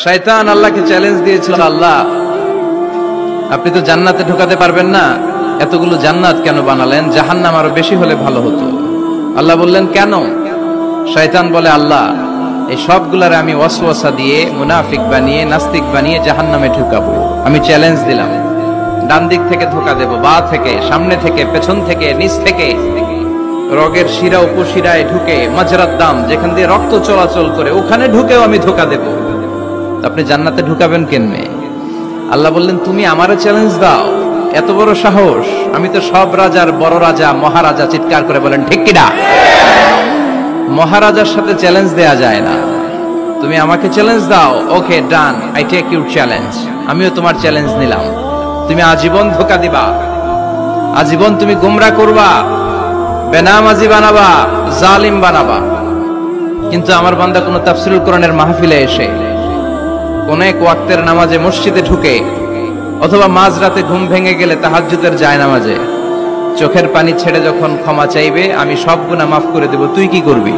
শয়তান আল্লাহকে চ্যালেঞ্জ দিয়েছিল, আল্লাহ আপনি তো জান্নাতে ঢোকাতে পারবেন না, এতগুলো জান্নাত কেন বানালেন? জাহান্নাম আরো বেশি হলে ভালো হতো। আল্লাহ বললেন কেন? শয়তান বলে, আল্লাহ এই সবগুলারে আমি ওয়াসওয়াসা দিয়ে মুনাফিক বানিয়ে নাস্তিক বানিয়ে জাহান্নামে ঢুকাবো। আমি চ্যালেঞ্জ দিলাম, ডান দিক থেকে ধোকা দেব, বা থেকে, সামনে থেকে, পেছন থেকে, নিচ থেকে, রগের শিরা উপশিরায় ঢুকে, মাজরাত দাম যেখান দিয়ে রক্ত চলাচল করে ওখানে ঢুকেও আমি ধোকা দেব। আপনি জান্নাতে ঢুকাবেন কেমনে? আল্লাহ বললেন তুমি আমারে চ্যালেঞ্জ দাও, এত বড় সাহস? আমি তো সব রাজার বড় রাজা, মহারাজা। চিৎকার করে বলেন ঠিক কিনা? মহারাজার সাথে চ্যালেঞ্জ দেয়া যায় না। তুমি আমাকে চ্যালেঞ্জ দাও, ওকে ডান, আই টেক ইউর চ্যালেঞ্জ। আমিও তোমার চ্যালেঞ্জ নিলাম। তুমি আজীবন ধোকা দিবা, আজীবন তুমি গোমরা করবা, বেনামাজি বানাবা, জালিম বানাবা। কিন্তু আমার বান্দা কোন তাফসীরুল কোরআনের মাহফিলে এসে, কোন এক ওয়াক্তের নামাজে মসজিদে ঢুকে, অথবা মাঝরাতে ঘুম ভেঙে গেলে তাহাজ্জুদের জায়নামাজে চোখের পানি ছেড়ে যখন ক্ষমা চাইবে, আমি সব গুনাহ মাফ করে দেব, তুই কি করবি?